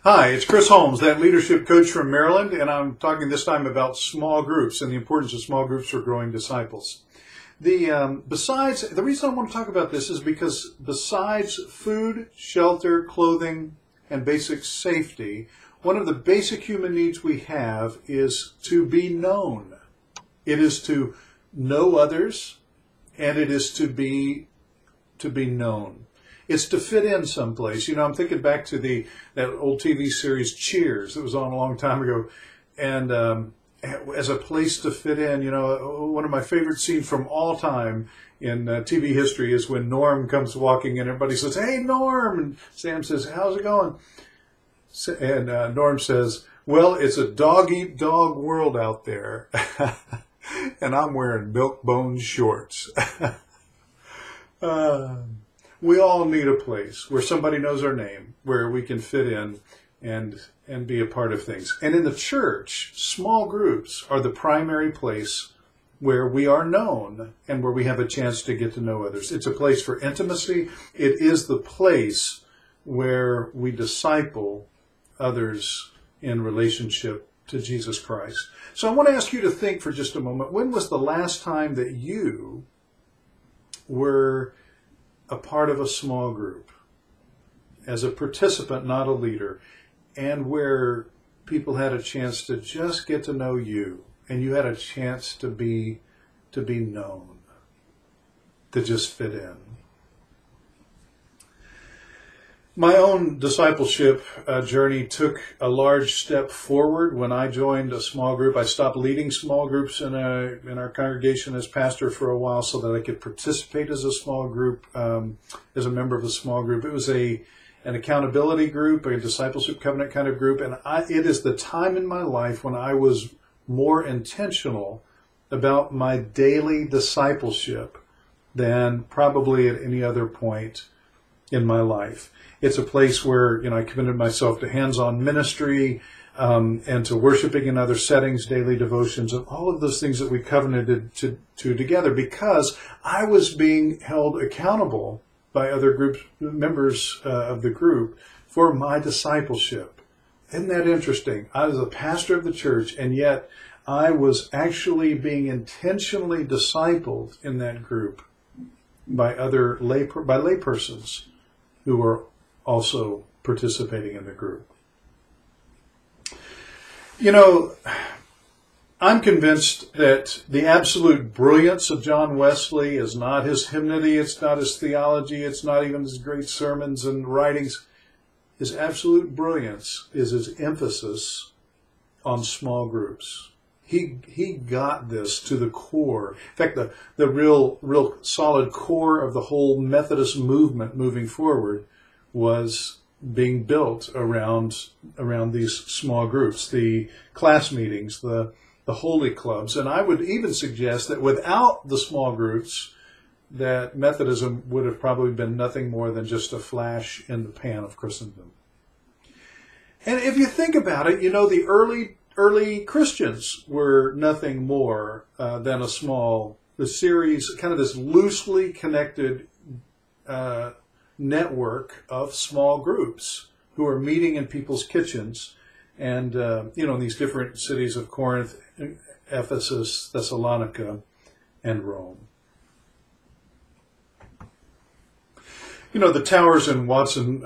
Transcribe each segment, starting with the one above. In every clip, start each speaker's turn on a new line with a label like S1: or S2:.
S1: Hi, it's Chris Holmes, that leadership coach from Maryland, and I'm talking this time about small groups and the importance of small groups for growing disciples. The reason I want to talk about this is because besides food, shelter, clothing, and basic safety, one of the basic human needs we have is to be known. It is to know others, and it is to be known. It's to fit in someplace. I'm thinking back to that old TV series Cheers that was on a long time ago, and as a place to fit in. One of my favorite scenes from all time in TV history is when Norm comes walking in. Everybody says, "Hey, Norm," and Sam says, "How's it going?" And Norm says, "Well, it's a dog-eat-dog world out there, and I'm wearing milk-bone shorts." We all need a place where somebody knows our name, where we can fit in and be a part of things. And in the church, small groups are the primary place where we are known and where we have a chance to get to know others. It's a place for intimacy. It is the place where we disciple others in relationship to Jesus Christ. So I want to ask you to think for just a moment, when was the last time that you were a part of a small group, as a participant, not a leader, and where people had a chance to just get to know you, and you had a chance to be known, to just fit in? My own discipleship journey took a large step forward when I joined a small group. I stopped leading small groups in our congregation as pastor for a while so that I could participate as a small group, as a member of a small group. It was an accountability group, a discipleship covenant kind of group, and it is the time in my life when I was more intentional about my daily discipleship than probably at any other point in my life. It's a place where, I committed myself to hands-on ministry and to worshiping in other settings, daily devotions, and all of those things that we covenanted to together, because I was being held accountable by other members of the group for my discipleship. Isn't that interesting? I was a pastor of the church, and yet I was actually being intentionally discipled in that group by other laypersons who were also participating in the group. I'm convinced that the absolute brilliance of John Wesley is not his hymnody, it's not his theology, it's not even his great sermons and writings. His absolute brilliance is his emphasis on small groups. He got this to the core. In fact, the real solid core of the whole Methodist movement moving forward was being built around these small groups, the class meetings, the holy clubs. And I would even suggest that without the small groups, that Methodism would have probably been nothing more than just a flash in the pan of Christendom. And if you think about it, the early Christians were nothing more than the series, kind of this loosely connected network of small groups who are meeting in people's kitchens and, in these different cities of Corinth, Ephesus, Thessalonica, and Rome. The Towers and Watson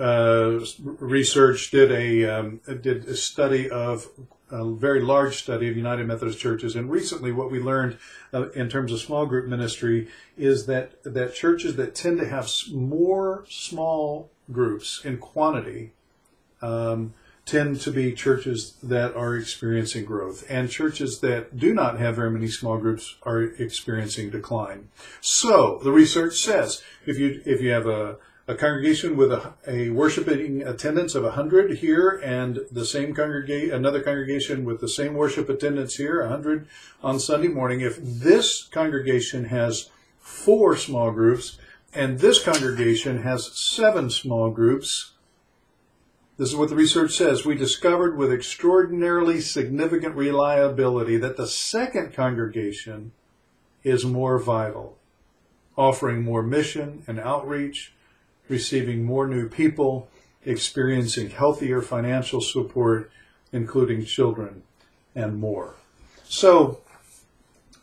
S1: research did a study of a very large study of United Methodist churches, and recently what we learned in terms of small group ministry is that churches that tend to have more small groups in quantity tend to be churches that are experiencing growth, and churches that do not have very many small groups are experiencing decline. So the research says if you have a congregation with a worshiping attendance of 100 here, and the same another congregation with the same worship attendance here, 100 on Sunday morning. If this congregation has 4 small groups and this congregation has 7 small groups, this is what the research says. We discovered with extraordinarily significant reliability that the second congregation is more vital, offering more mission and outreach, receiving more new people, experiencing healthier financial support, including children, and more. So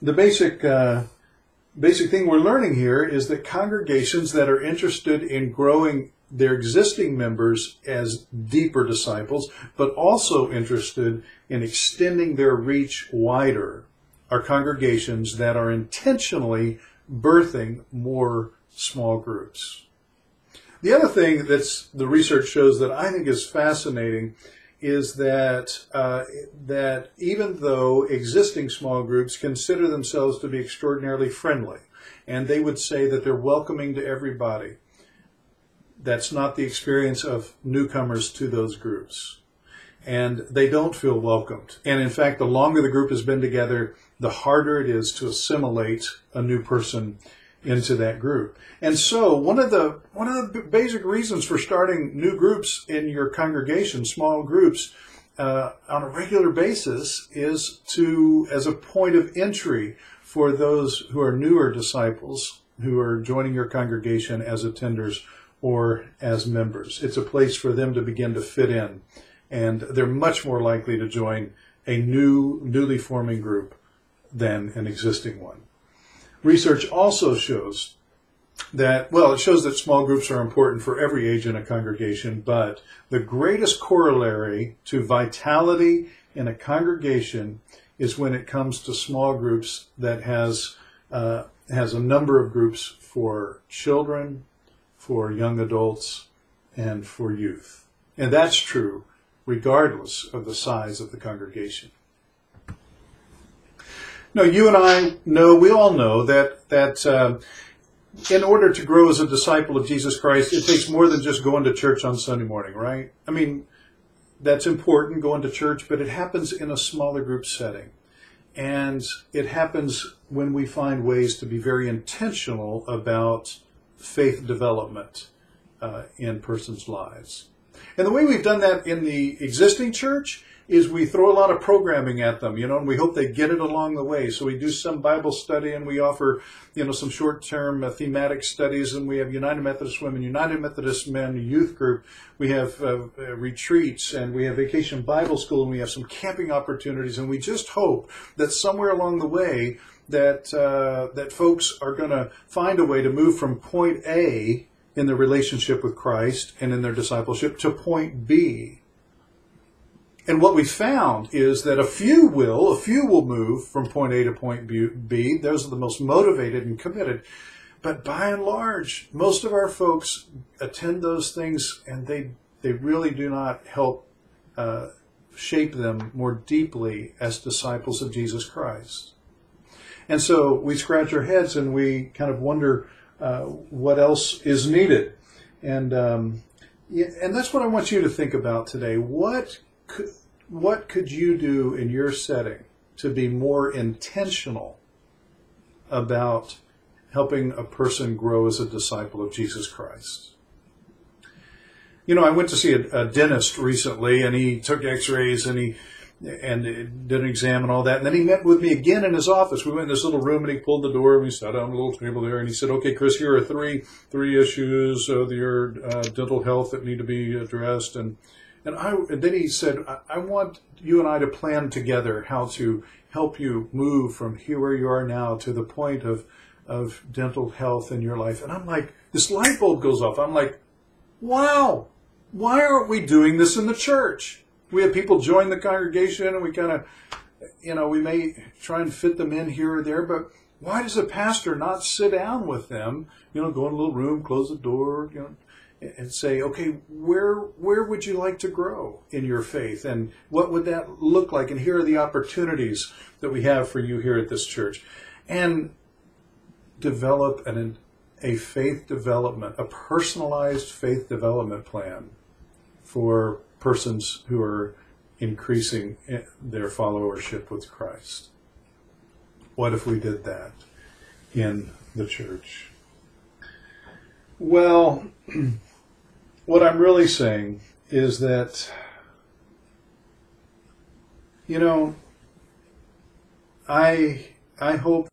S1: the basic thing we're learning here is that congregations that are interested in growing their existing members as deeper disciples, but also interested in extending their reach wider, are congregations that are intentionally birthing more small groups. The other thing the research shows that I think is fascinating is that that even though existing small groups consider themselves to be extraordinarily friendly, and they would say that they're welcoming to everybody, that's not the experience of newcomers to those groups. And they don't feel welcomed. And in fact, the longer the group has been together, the harder it is to assimilate a new person into that group. And so one of the basic reasons for starting new groups in your congregation, small groups, on a regular basis is as a point of entry for those who are newer disciples who are joining your congregation as attenders or as members. It's a place for them to begin to fit in, and they're much more likely to join a newly forming group than an existing one. Research also shows that, it shows that small groups are important for every age in a congregation, but the greatest corollary to vitality in a congregation is when it comes to small groups that has a number of groups for children, for young adults, and for youth. And that's true regardless of the size of the congregation. No, you and I know, we all know that in order to grow as a disciple of Jesus Christ, it takes more than just going to church on Sunday morning, right? I mean, that's important, going to church, but it happens in a smaller group setting. And it happens when we find ways to be very intentional about faith development in persons' lives. And the way we've done that in the existing church is we throw a lot of programming at them, and we hope they get it along the way. So we do some Bible study, and we offer, some short-term thematic studies, and we have United Methodist Women, United Methodist Men youth group. We have retreats, and we have Vacation Bible School, and we have some camping opportunities, and we just hope that somewhere along the way that folks are going to find a way to move from point A in their relationship with Christ and in their discipleship to point B. And what we found is that a few will move from point A to point B. Those are the most motivated and committed. But by and large, most of our folks attend those things, and they really do not help shape them more deeply as disciples of Jesus Christ. And so we scratch our heads and we kind of wonder what else is needed. And that's what I want you to think about today. What could you do in your setting to be more intentional about helping a person grow as a disciple of Jesus Christ? I went to see a dentist recently, and he took x-rays and did an exam and all that. And then he met with me again in his office. We went in this little room, and he pulled the door, and we sat on a little table there, and he said, "Okay, Chris, here are three issues of your dental health that need to be addressed." And then he said, "I want you and I to plan together how to help you move from here where you are now to the point of dental health in your life." And I'm like, this light bulb goes off. I'm like, wow, why aren't we doing this in the church? We have people join the congregation, and we kind of, we may try and fit them in here or there, but why does a pastor not sit down with them, go in a little room, close the door, and say, okay, where would you like to grow in your faith? And what would that look like? And here are the opportunities that we have for you here at this church. And develop a faith development, a personalized faith development plan for persons who are increasing their followership with Christ. What if we did that in the church? Well, what I'm really saying is that, I hope